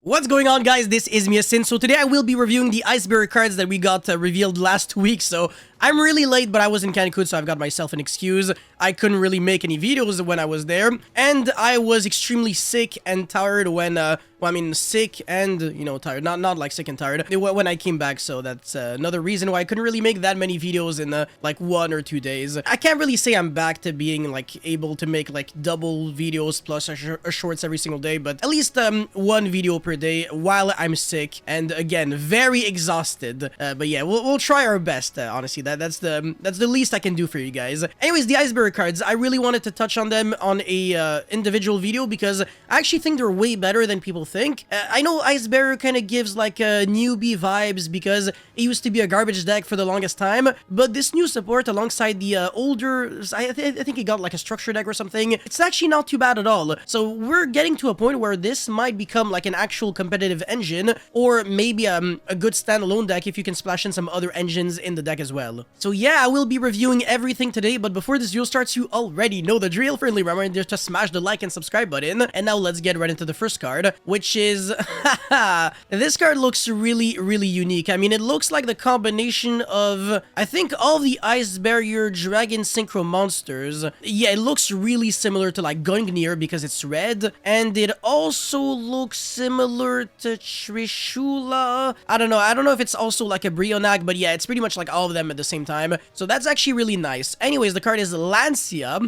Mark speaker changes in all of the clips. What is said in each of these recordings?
Speaker 1: What's going on, guys? This is Miasin. So today I will be reviewing the Iceberg cards that we got revealed last week. So I'm really late, but I was in Cancun, so I've got myself an excuse. I couldn't really make any videos when I was there, and I was extremely sick and tired when, sick and, tired. Not like sick and tired when I came back, so that's another reason why I couldn't really make that many videos in, like, 1 or 2 days. I can't really say I'm back to being, like, able to make, like, double videos plus a shorts every single day, but at least, 1 video per day while I'm sick, and again, very exhausted. But yeah, we'll try our best, honestly. That's the least I can do for you guys. Anyways, the Iceberg cards, I really wanted to touch on them on a individual video because I actually think they're way better than people think. I know Iceberg kind of gives like newbie vibes because it used to be a garbage deck for the longest time, but this new support alongside the older, I think it got like a structure deck or something, it's actually not too bad at all. So we're getting to a point where this might become like an actual competitive engine, or maybe a good standalone deck if you can splash in some other engines in the deck as well. So yeah, I will be reviewing everything today, but before this video starts, you already know the drill. Friendly reminder to smash the like and subscribe button. And now let's get right into the first card, which is this card looks really unique. I mean, it looks like the combination of, I think, all the Ice Barrier Dragon Synchro monsters. Yeah, it looks really similar to like Gungnir because it's red, and it also looks similar to Trishula. I don't know if it's also like a Brionac, but yeah, it's pretty much like all of them at the same time. So that's actually really nice. Anyways, the card is Lancia,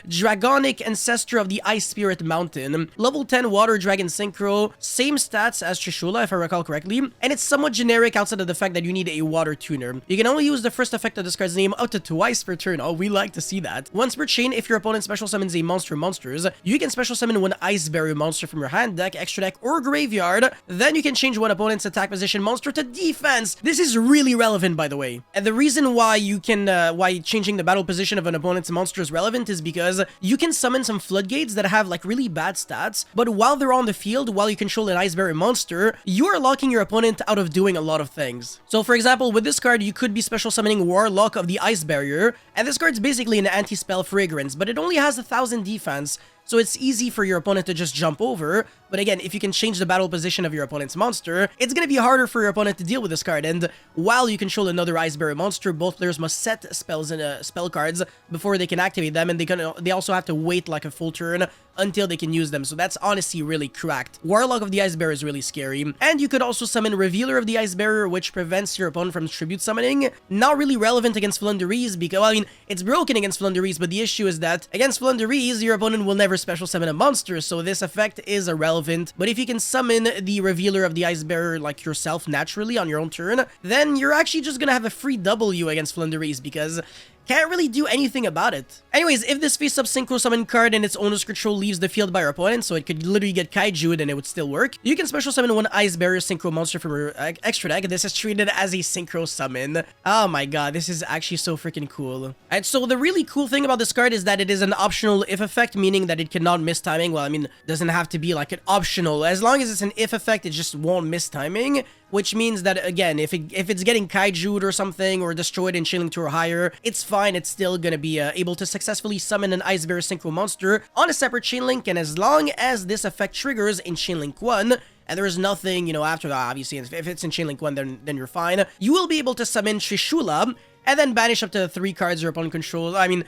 Speaker 1: Dragonic Ancestor of the Ice Spirit Mountain, level 10 Water Dragon Synchro, same stats as Trishula if I recall correctly, and it's somewhat generic outside of the fact that you need a water tuner. You can only use the first effect of this card's name up to twice per turn. Oh, we like to see that. Once per chain, if your opponent special summons a monsters, you can special summon one Ice Barrier monster from your hand, deck, extra deck, or graveyard. Then you can change one opponent's attack position monster to defense. This is really relevant, by the way. And the reason why you can, why changing the battle position of an opponent's monster is relevant is because you can summon some floodgates that have like really bad stats, but while they're on the field, while you control an Ice Barrier monster, you are locking your opponent out of doing a lot of things. So for example, with this card, you could be special summoning Warlock of the Ice Barrier, and this card's basically an anti-spell fragrance, but it only has 1000 defense, so it's easy for your opponent to just jump over. But again, if you can change the battle position of your opponent's monster, it's gonna be harder for your opponent to deal with this card. And while you control another Ice Barrier monster, both players must set spells and spell cards before they can activate them, and they also have to wait like a full turn until they can use them. So that's honestly really cracked. Warlock of the Ice Barrier is really scary. And you could also summon Revealer of the Ice Barrier, which prevents your opponent from tribute summoning. Not really relevant against Flundereeze because, well, I mean, it's broken against Flundereeze, but the issue is that against Flundereeze, your opponent will never special summon a monster, so this effect is irrelevant. But if you can summon the Revealer of the Ice Barrier like yourself naturally on your own turn, then you're actually just gonna have a free W against Flundereeze because can't really do anything about it. Anyways, if this face-up Synchro Summon card and its owner's control leaves the field by your opponent, so it could literally get Kaiju'd and it would still work, you can special summon one Ice Barrier Synchro monster from your extra deck. This is treated as a Synchro Summon. Oh my god, this is actually so freaking cool. Alright, so the really cool thing about this card is that it is an optional if effect, meaning that it cannot miss timing. Well, I mean, it doesn't have to be like an optional. As long as it's an if effect, it just won't miss timing. Which means that, again, if it's getting Kaiju'd or something, or destroyed in Chainlink 2 or higher, it's fine. It's still gonna be able to successfully summon an Ice Barrier Synchro monster on a separate Chainlink, and as long as this effect triggers in Chainlink 1, and there is nothing, after that, obviously, if it's in Chainlink 1, then you're fine, you will be able to summon Trishula, and then banish up to 3 cards your opponent controls, I mean,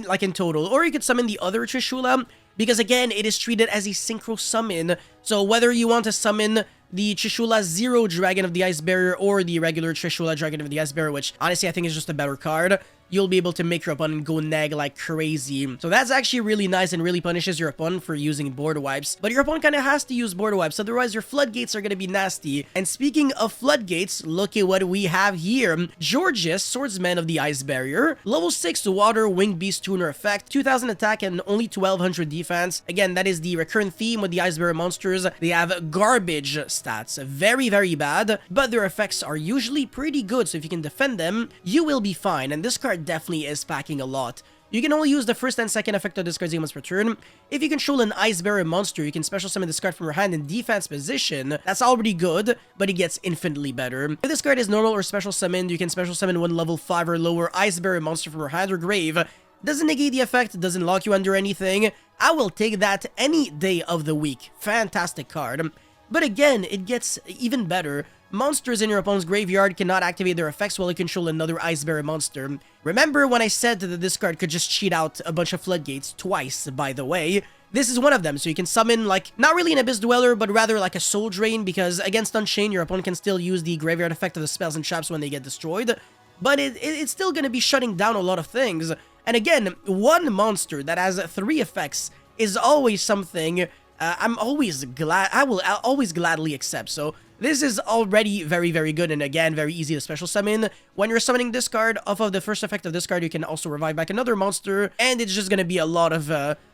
Speaker 1: like in total. Or you could summon the other Trishula, because again, it is treated as a Synchro Summon, so whether you want to summon the Trishula Zero Dragon of the Ice Barrier or the regular Trishula Dragon of the Ice Barrier, which honestly I think is just a better card, you'll be able to make your opponent go nag like crazy. So that's actually really nice and really punishes your opponent for using board wipes. But your opponent kind of has to use board wipes, otherwise your floodgates are going to be nasty. And speaking of floodgates, look at what we have here. Georges, Swordsman of the Ice Barrier, level 6 Water Winged Beast Tuner effect, 2000 attack and only 1200 defense. Again, that is the recurrent theme with the Ice Barrier monsters. They have garbage stats, very bad, but their effects are usually pretty good, so if you can defend them, you will be fine. And this card definitely is packing a lot. You can only use the first and second effect of this card's once per turn. If you control an Ice Barrier monster, you can special summon this card from your hand in defense position. That's already good, but it gets infinitely better. If this card is normal or special summoned, you can special summon one level 5 or lower Ice Barrier monster from your hand or grave. Doesn't negate the effect, doesn't lock you under anything. I will take that any day of the week. Fantastic card. But again, it gets even better. Monsters in your opponent's graveyard cannot activate their effects while you control another Ice Barrier monster. Remember when I said that this card could just cheat out a bunch of floodgates twice, by the way? This is one of them, so you can summon, like, not really an Abyss Dweller, but rather like a Soul Drain, because against Unchained, your opponent can still use the graveyard effect of the spells and traps when they get destroyed, but it's still going to be shutting down a lot of things. And again, one monster that has 3 effects is always something I'm always glad, I'll always gladly accept. So this is already very, very good, and again, very easy to special summon. When you're summoning this card, off of the first effect of this card, you can also revive back another monster, and it's just gonna be a lot of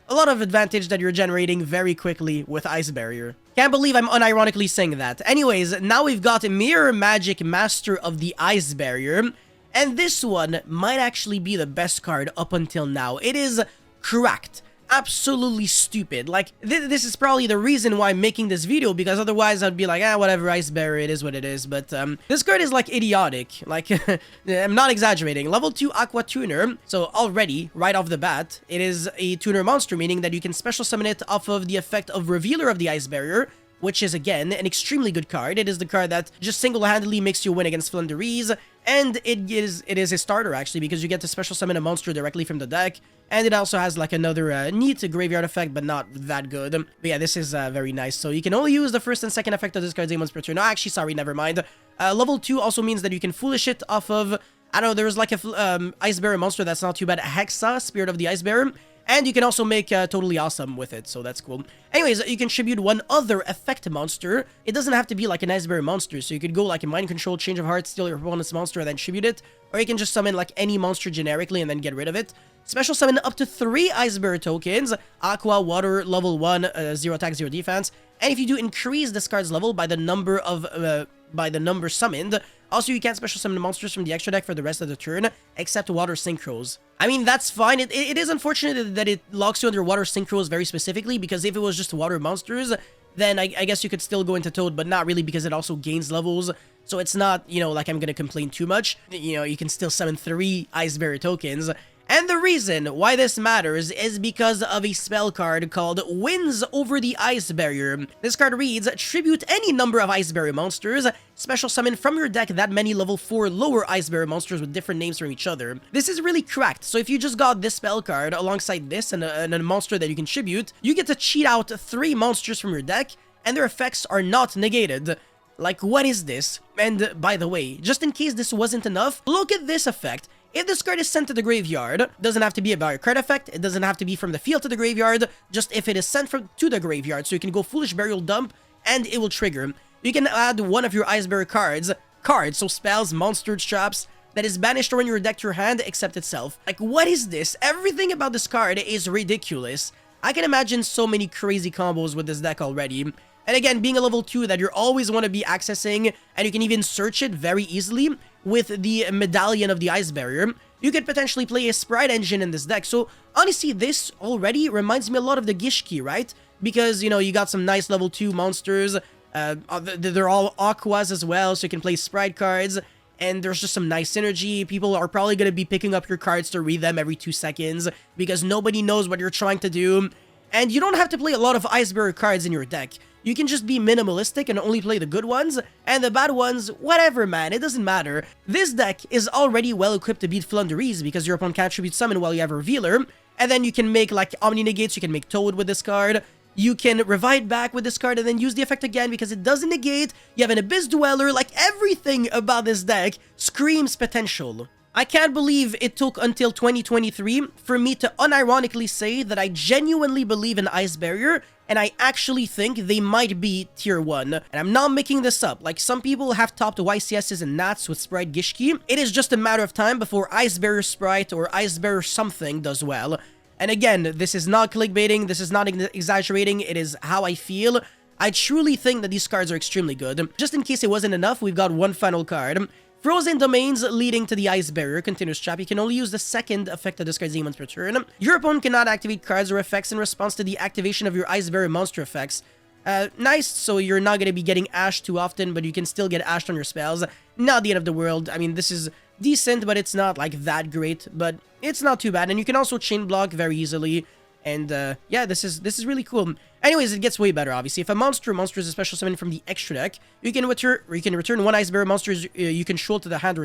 Speaker 1: advantage that you're generating very quickly with Ice Barrier. Can't believe I'm unironically saying that. Anyways, now we've got Mirror Magic Master of the Ice Barrier, and this one might actually be the best card up until now. It is cracked. Absolutely stupid. Like, this is probably the reason why I'm making this video, because otherwise I'd be like, whatever, Ice Barrier, it is what it is. But this card is like idiotic. Like, I'm not exaggerating. Level 2 Aqua Tuner. So already, right off the bat, it is a tuner monster, meaning that you can special summon it off of the effect of Revealer of the Ice Barrier, which is, again, an extremely good card. It is the card that just single-handedly makes you win against Flunderees, and it is a starter, actually, because you get to special summon a monster directly from the deck, and it also has, like, another neat graveyard effect, but not that good. But yeah, this is very nice. So you can only use the first and second effect of this card once per turn. No, actually, sorry, never mind. Level 2 also means that you can Foolish it off of, I don't know, there's like a Ice Bearer monster that's not too bad, Hexa, Spirit of the Ice Bearer. And you can also make Totally Awesome with it, so that's cool. Anyways, you can tribute one other effect monster. It doesn't have to be like an Ice Bearer monster, so you could go like a Mind Control, Change of Heart, steal your opponent's monster, and then tribute it. Or you can just summon like any monster generically and then get rid of it. Special summon up to 3 Ice Bearer tokens, Aqua, Water, level 1, 0 attack, 0 defense. And if you do increase this card's level by the number summoned, also you can't special summon monsters from the extra deck for the rest of the turn, except Water Synchros. I mean, that's fine. It is unfortunate that it locks you under Water Synchros very specifically, because if it was just water monsters, then I guess you could still go into Toad, but not really, because it also gains levels. So it's not, you know, like I'm gonna complain too much. You know, you can still summon 3 Ice Bearer tokens. And the reason why this matters is because of a spell card called Wins Over the Ice Barrier. This card reads, tribute any number of Ice Barrier monsters, special summon from your deck that many level 4 lower Ice Barrier monsters with different names from each other. This is really cracked, so if you just got this spell card alongside this and a monster that you can tribute, you get to cheat out 3 monsters from your deck, and their effects are not negated. Like, what is this? And by the way, just in case this wasn't enough, look at this effect. If this card is sent to the graveyard, doesn't have to be a barrier card effect, it doesn't have to be from the field to the graveyard, just if it is sent to the graveyard, so you can go Foolish Burial Dump, and it will trigger. You can add one of your Ice Bearer cards, so spells, monsters, traps, that is banished or in your deck to your hand, except itself. Like, what is this? Everything about this card is ridiculous. I can imagine so many crazy combos with this deck already. And again, being a level 2 that you always want to be accessing, and you can even search it very easily with the Medallion of the Ice Barrier, you could potentially play a Sprite Engine in this deck. So honestly, this already reminds me a lot of the Gishki, right? Because, you know, you got some nice level 2 monsters, they're all Aquas as well, so you can play Sprite cards, and there's just some nice synergy. People are probably going to be picking up your cards to read them every 2 seconds, because nobody knows what you're trying to do. And you don't have to play a lot of Ice Bearer cards in your deck. You can just be minimalistic and only play the good ones, and the bad ones, whatever, man, it doesn't matter. This deck is already well equipped to beat Flunderees, because your opponent can't tribute summon while you have a Revealer, and then you can make, like, Omni Negates, you can make Toad with this card, you can revive back with this card, and then use the effect again, because it doesn't negate, you have an Abyss Dweller, like, everything about this deck screams potential. I can't believe it took until 2023 for me to unironically say that I genuinely believe in Ice Barrier, and I actually think they might be tier 1. And I'm not making this up. Like, some people have topped YCSs and Nats with Sprite Gishki. It is just a matter of time before Ice Barrier Sprite or Ice Barrier something does well. And again, this is not clickbaiting, this is not exaggerating, it is how I feel. I truly think that these cards are extremely good. Just in case it wasn't enough, we've got one final card. Frozen Domains leading to the Ice Barrier, continuous trap. You can only use the second effect of this card's once per turn. Your opponent cannot activate cards or effects in response to the activation of your Ice Barrier monster effects. Nice, so you're not going to be getting ashed too often, but you can still get ashed on your spells. Not the end of the world. I mean, this is decent, but it's not like that great, but it's not too bad. And you can also chain block very easily. And yeah, this is really cool. Anyways, it gets way better, obviously. If a monster is a special summon from the extra deck, you can return one Ice Bearer monsters you control to the hand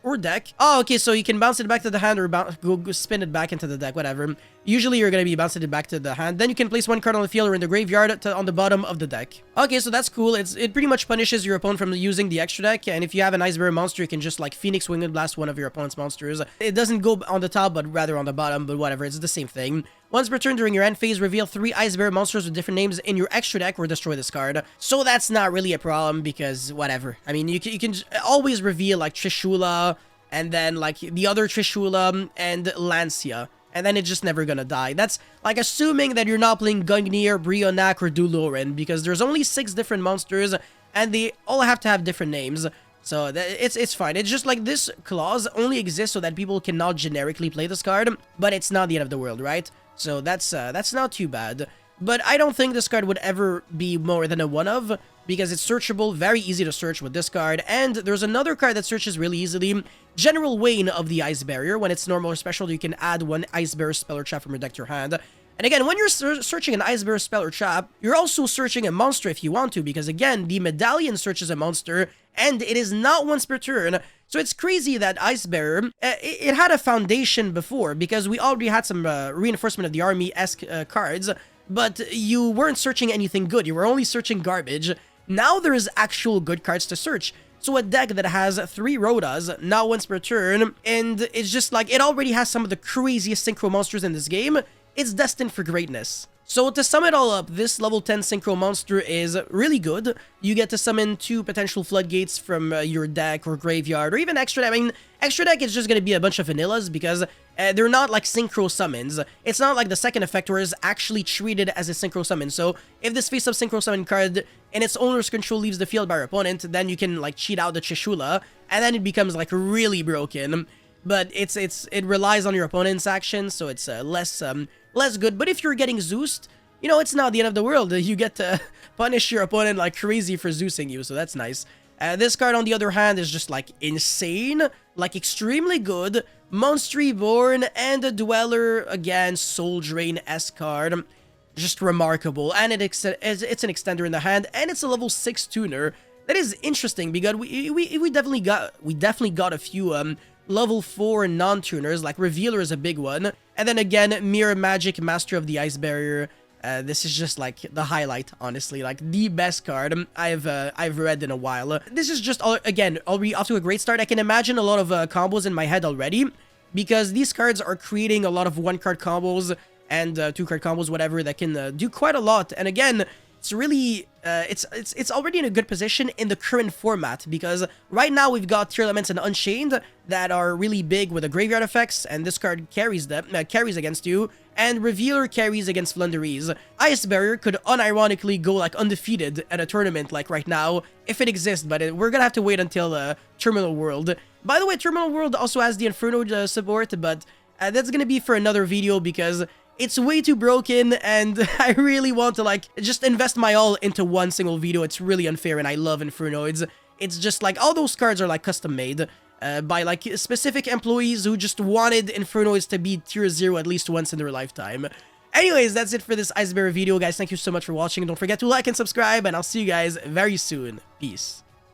Speaker 1: or deck. Oh, okay, so you can bounce it back to the hand or go spin it back into the deck, whatever. Usually, you're going to be bouncing it back to the hand. Then you can place one card on the field or in the graveyard on the bottom of the deck. Okay, so that's cool. It pretty much punishes your opponent from using the extra deck. And if you have an Ice Bearer monster, you can just like Phoenix Winged Blast one of your opponent's monsters. It doesn't go on the top, but rather on the bottom, but whatever. It's the same thing. Once per turn during your end phase, reveal 3 Ice Bearer monsters with different names in your extra deck or destroy this card. So that's not really a problem because whatever. I mean, you can always reveal like Trishula and then like the other Trishula and Lancia. And then it's just never gonna die. That's like assuming that you're not playing Gungnir, Brionac, or Duloran because there's only 6 different monsters and they all have to have different names. So it's fine. It's just like this clause only exists so that people cannot generically play this card, but it's not the end of the world, right? So that's not too bad. But I don't think this card would ever be more than a one-of, because it's searchable, very easy to search with this card. And there's another card that searches really easily, General Wayne of the Ice Barrier. When it's normal or special, you can add 1 Ice Bearer spell or trap from your deck to your hand. And again, when you're searching an Ice Bearer spell or trap, you're also searching a monster if you want to, because again, the Medallion searches a monster, and it is not once per turn. So it's crazy that Ice Bearer, it had a foundation before, because we already had some Reinforcement of the Army-esque cards, but you weren't searching anything good, you were only searching garbage. Now there's actual good cards to search. So a deck that has 3 Rhodas, not once per turn, and it's just like, it already has some of the craziest Synchro monsters in this game, it's destined for greatness. So to sum it all up, this level 10 Synchro monster is really good. You get to summon 2 potential floodgates from your deck or graveyard or even extra deck. I mean, extra deck is just going to be a bunch of vanillas because they're not like Synchro summons. It's not like the second effect where it's actually treated as a Synchro summon. So if this face-up Synchro summon card and its owner's control leaves the field by your opponent, then you can like cheat out the Trishula and then it becomes like really broken. But it relies on your opponent's action, so it's less good. But if you're getting Zeused, you know, it's not the end of the world. You get to punish your opponent like crazy for Zeusing you, so that's nice. This card, on the other hand, is just like insane, like extremely good. Monster Reborn and a Dweller, again, Soul Drain-esque card. Just remarkable. And it's an extender in the hand, and it's a level 6 tuner. That is interesting because we definitely got a few level 4 non-tuners, like Revealer is a big one. And then again, Mirror Magic, Master of the Ice Barrier. This is just like the highlight, honestly, like the best card I've read in a while. This is just, again, already off to a great start. I can imagine a lot of combos in my head already, because these cards are creating a lot of 1-card combos and 2-card combos, whatever, that can do quite a lot. And again, it's really, it's already in a good position in the current format, because right now we've got Tear Elements and Unchained that are really big with the graveyard effects, and this card carries them, carries against you, and Revealer carries against Flunderies. Ice Barrier could unironically go like undefeated at a tournament like right now, if it exists, but we're gonna have to wait until Terminal World. By the way, Terminal World also has the Inferno support, but that's gonna be for another video because it's way too broken, and I really want to like just invest my all into one single video. It's really unfair, and I love Infernoids. It's just like all those cards are like custom made by like specific employees who just wanted Infernoids to be tier 0 at least once in their lifetime. Anyways, that's it for this Ice Bearer video, guys. Thank you so much for watching. Don't forget to like and subscribe, and I'll see you guys very soon. Peace.